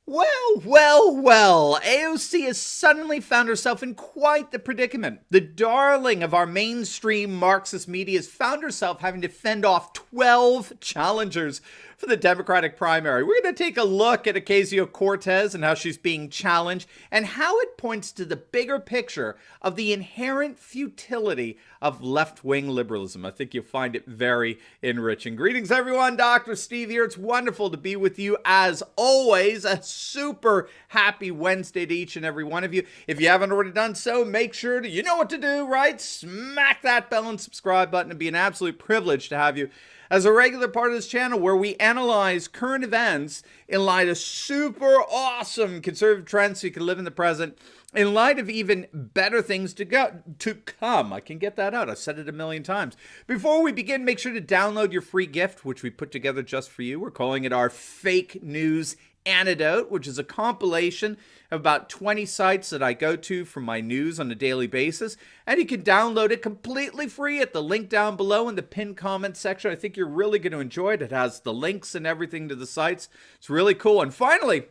Well. AOC has suddenly found herself in quite the predicament. The darling of our mainstream Marxist media has found herself having to fend off 12 challengers for the Democratic primary. We're going to take a look at Ocasio-Cortez and how she's being challenged and how it points to the bigger picture of the inherent futility of left-wing liberalism. I think you'll find it very enriching. Greetings, everyone. Dr. Steve here. It's wonderful to be with you as always. A super happy Wednesday to each and every one of you. If you haven't already done so, make sure to, you know what to do, right? Smack that bell and subscribe button. It'd be an absolute privilege to have you as a regular part of this channel where we analyze current events in light of super awesome conservative trends so you can live in the present, in light of even better things to come. I can get that out. I've said it a million times. Before we begin, make sure to download your free gift, which we put together just for you. We're calling it our Fake News Antidote, which is a compilation of about 20 sites that I go to for my news on a daily basis. And you can download it completely free at the link down below in the pinned comment section. I think you're really going to enjoy it. It has the links and everything to the sites. It's really cool. And finally,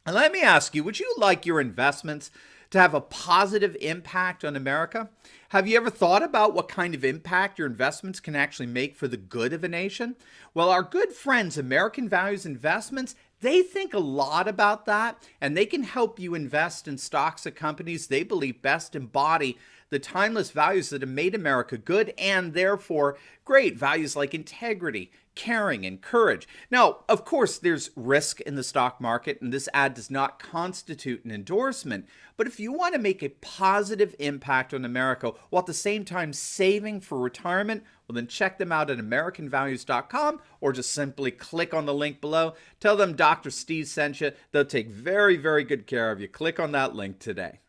let me ask you, would you like your investments to have a positive impact on America? Have you ever thought about what kind of impact your investments can actually make for the good of a nation? Well, our good friends, American Values Investments, they think a lot about that, and they can help you invest in stocks of companies they believe best embody the timeless values that have made America good and therefore great. Values like integrity, caring, and courage. Now, of course, there's risk in the stock market, and this ad does not constitute an endorsement. But if you want to make a positive impact on America while at the same time saving for retirement, well, then check them out at AmericanValues.com or just simply click on the link below. Tell them Dr. Steve sent you. They'll take very, very good care of you. Click on that link today.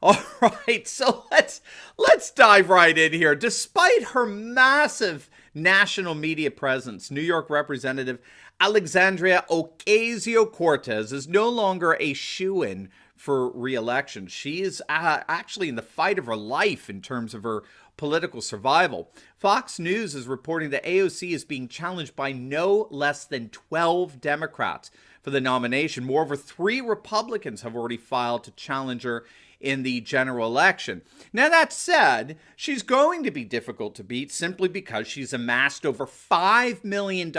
All right, so let's dive right in here. Despite her massive national media presence, New York Representative Alexandria Ocasio-Cortez is no longer a shoo-in for re-election. She is actually in the fight of her life in terms of her political survival. Fox News is reporting that AOC is being challenged by no less than 12 Democrats for the nomination. Moreover, 3 Republicans have already filed to challenge her in the general election. Now, that said, she's going to be difficult to beat simply because she's amassed over $5 million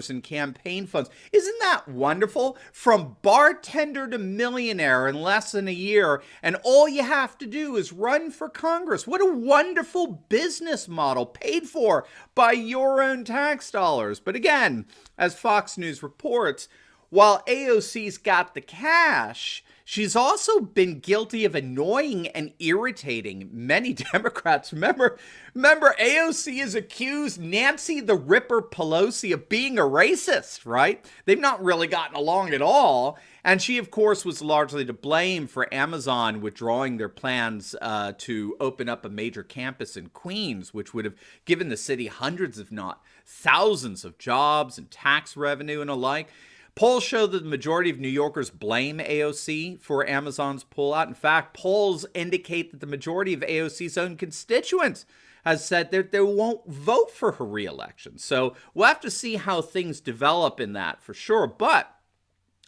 in campaign funds. Isn't that wonderful? From bartender to millionaire in less than a year, and all you have to do is run for Congress. What a wonderful business model paid for by your own tax dollars. But again, as Fox News reports, while AOC's got the cash, she's also been guilty of annoying and irritating many Democrats. Remember AOC has accused Nancy the Ripper Pelosi of being a racist, right? They've not really gotten along at all. And she, of course, was largely to blame for Amazon withdrawing their plans to open up a major campus in Queens, which would have given the city hundreds, if not thousands, of jobs and tax revenue and alike. Polls show that the majority of New Yorkers blame AOC for Amazon's pullout. In fact, polls indicate that the majority of AOC's own constituents has said that they won't vote for her re-election. So we'll have to see how things develop in that for sure. But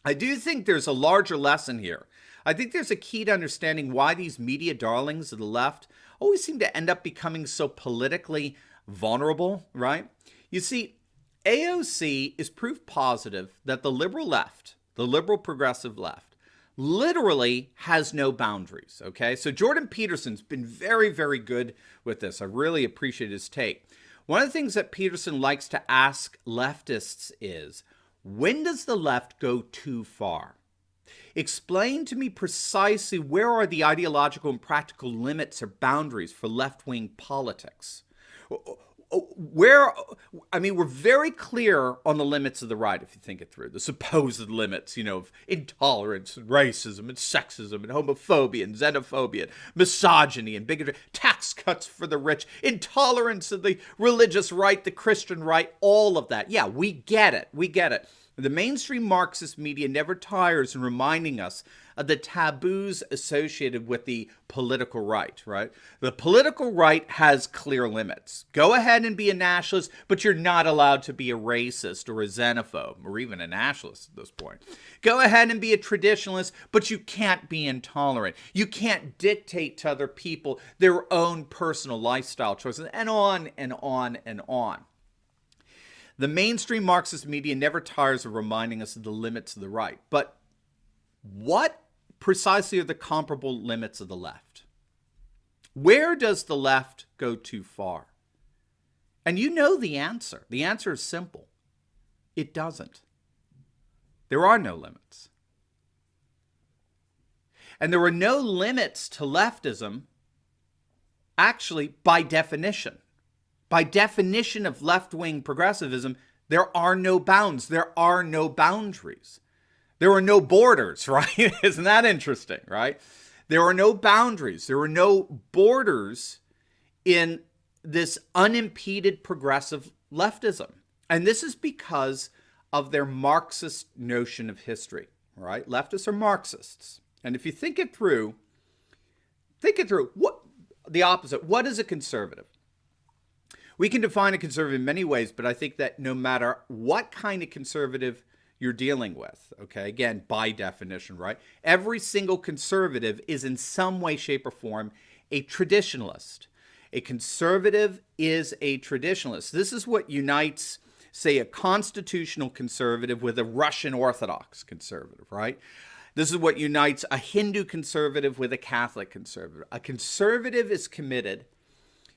I do think there's a larger lesson here. I think there's a key to understanding why these media darlings of the left always seem to end up becoming so politically vulnerable, right? You see, AOC is proof positive that the liberal left, the liberal progressive left, literally has no boundaries, okay? So Jordan Peterson's been very, very good with this. I really appreciate his take. One of the things that Peterson likes to ask leftists is, when does the left go too far? Explain to me precisely where are the ideological and practical limits or boundaries for left-wing politics? We're very clear on the limits of the right, if you think it through. The supposed limits, of intolerance and racism and sexism and homophobia and xenophobia, and misogyny and bigotry, tax cuts for the rich, intolerance of the religious right, the Christian right, all of that. Yeah, we get it. The mainstream Marxist media never tires in reminding us of the taboos associated with the political right, right? The political right has clear limits. Go ahead and be a nationalist, but you're not allowed to be a racist or a xenophobe or even a nationalist at this point. Go ahead and be a traditionalist, but you can't be intolerant. You can't dictate to other people their own personal lifestyle choices, and on and on and on. The mainstream Marxist media never tires of reminding us of the limits of the right. But what precisely are the comparable limits of the left? Where does the left go too far? And you know the answer. The answer is simple. It doesn't. There are no limits. And there are no limits to leftism, actually, by definition. By definition of left-wing progressivism, there are no bounds. There are no boundaries. There are no borders, right? Isn't that interesting, right? There are no boundaries. There are no borders in this unimpeded progressive leftism. And this is because of their Marxist notion of history, right? Leftists are Marxists. And if you think it through, what the opposite. What is a conservative? We can define a conservative in many ways, but I think that no matter what kind of conservative you're dealing with, okay, again, by definition, right? Every single conservative is in some way, shape, or form a traditionalist. A conservative is a traditionalist. This is what unites, say, a constitutional conservative with a Russian Orthodox conservative, right? This is what unites a Hindu conservative with a Catholic conservative. A conservative is committed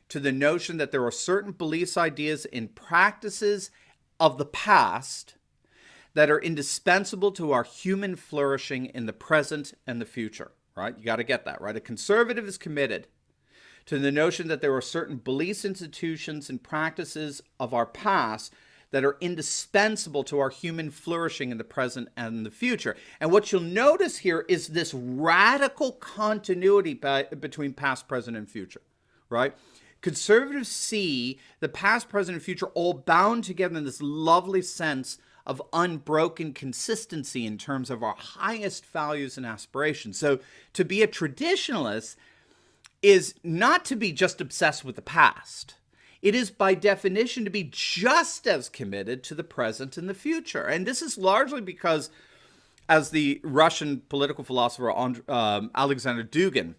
to the notion that there are certain beliefs, ideas, and practices of the past that are indispensable to our human flourishing in the present and the future, right? You got to get that, right? A conservative is committed to the notion that there are certain beliefs, institutions, and practices of our past that are indispensable to our human flourishing in the present and the future. And what you'll notice here is this radical continuity between past, present, and future, right? Conservatives see the past, present, and future all bound together in this lovely sense of unbroken consistency in terms of our highest values and aspirations. So to be a traditionalist is not to be just obsessed with the past. It is by definition to be just as committed to the present and the future. And this is largely because, as the Russian political philosopher Alexander Dugin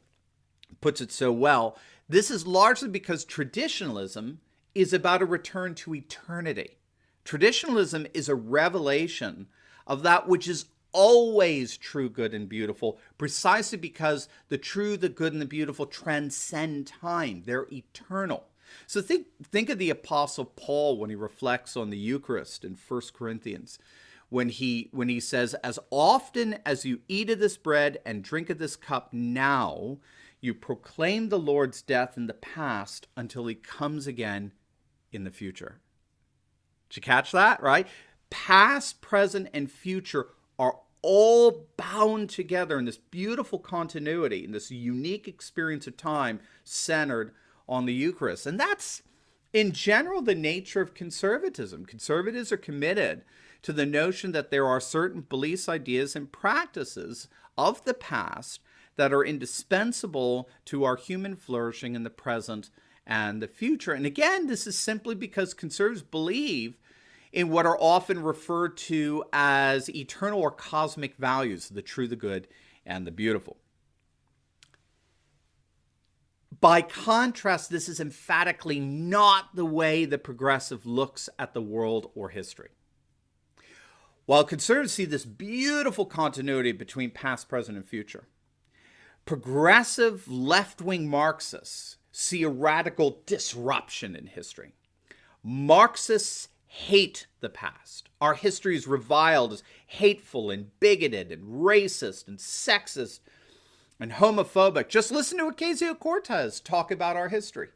puts it so well, this is largely because traditionalism is about a return to eternity. Traditionalism is a revelation of that which is always true, good, and beautiful, precisely because the true, the good, and the beautiful transcend time. They're eternal. So think of the Apostle Paul when he reflects on the Eucharist in 1 Corinthians, when he says, "As often as you eat of this bread and drink of this cup now, you proclaim the Lord's death in the past until he comes again in the future." Did you catch that, right? Past, present, and future are all bound together in this beautiful continuity, in this unique experience of time centered on the Eucharist. And that's, in general, the nature of conservatism. Conservatives are committed to the notion that there are certain beliefs, ideas, and practices of the past that are indispensable to our human flourishing in the present and the future. And again, this is simply because conservatives believe in what are often referred to as eternal or cosmic values, the true, the good, and the beautiful. By contrast, this is emphatically not the way the progressive looks at the world or history. While conservatives see this beautiful continuity between past, present, and future, progressive left-wing Marxists see a radical disruption in history. Marxists hate the past. Our history is reviled as hateful and bigoted and racist and sexist and homophobic. Just listen to Ocasio-Cortez talk about our history.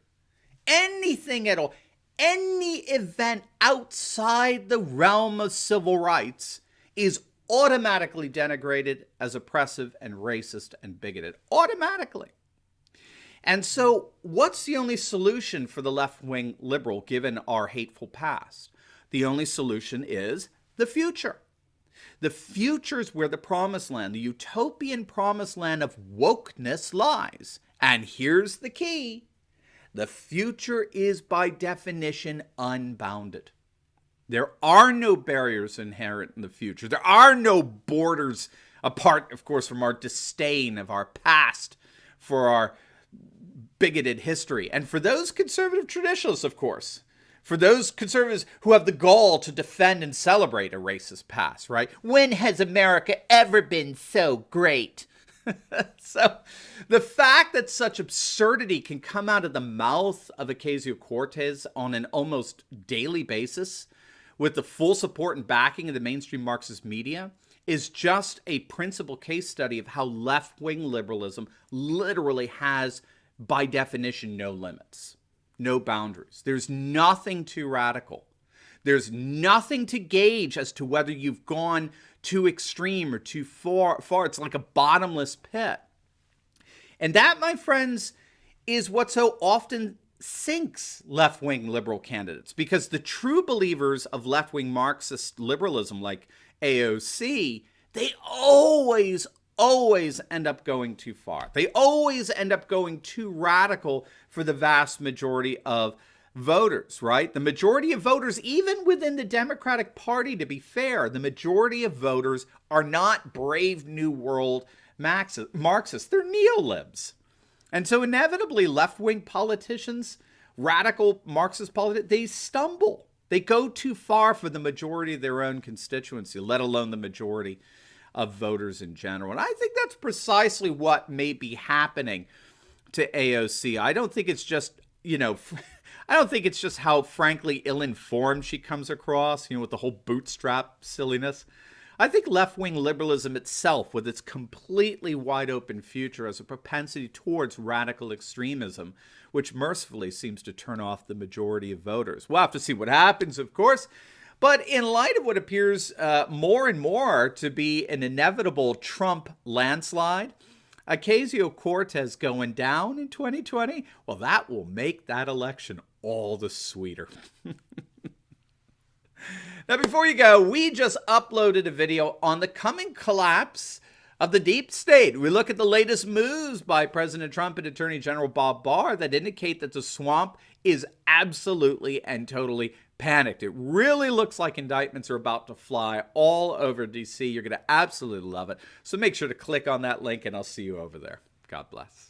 Anything at all, any event outside the realm of civil rights is automatically denigrated as oppressive and racist and bigoted. Automatically. And so what's the only solution for the left-wing liberal given our hateful past? The only solution is the future. The future is where the promised land, the utopian promised land of wokeness lies. And here's the key. The future is by definition unbounded. There are no barriers inherent in the future. There are no borders apart, of course, from our disdain of our past for our bigoted history. And for those conservative traditionalists, of course, for those conservatives who have the gall to defend and celebrate a racist past, right? When has America ever been so great? So the fact that such absurdity can come out of the mouth of Ocasio-Cortez on an almost daily basis with the full support and backing of the mainstream Marxist media is just a principal case study of how left-wing liberalism literally has, by definition, no limits, no boundaries. There's nothing too radical. There's nothing to gauge as to whether you've gone too extreme or too far. It's like a bottomless pit. And that, my friends, is what so often sinks left-wing liberal candidates, because the true believers of left-wing Marxist liberalism like AOC, they always end up going too far. They always end up going too radical for the vast majority of voters, right? The majority of voters, even within the Democratic Party, to be fair, the majority of voters are not brave new world Marxists. They're neolibs. And so inevitably, left-wing politicians, radical Marxist politicians, they stumble. They go too far for the majority of their own constituency, let alone the majority of voters in general. And I think that's precisely what may be happening to AOC. I don't think it's just, I don't think it's just how, frankly, ill-informed she comes across, with the whole bootstrap silliness. I think left-wing liberalism itself, with its completely wide-open future, has a propensity towards radical extremism, which mercifully seems to turn off the majority of voters. We'll have to see what happens, of course. But in light of what appears more and more to be an inevitable Trump landslide, Ocasio-Cortez going down in 2020, well, that will make that election all the sweeter. Now, before you go, we just uploaded a video on the coming collapse of the deep state. We look at the latest moves by President Trump and Attorney General Bob Barr that indicate that the swamp is absolutely and totally panicked. It really looks like indictments are about to fly all over DC. You're going to absolutely love it. So make sure to click on that link, and I'll see you over there. God bless.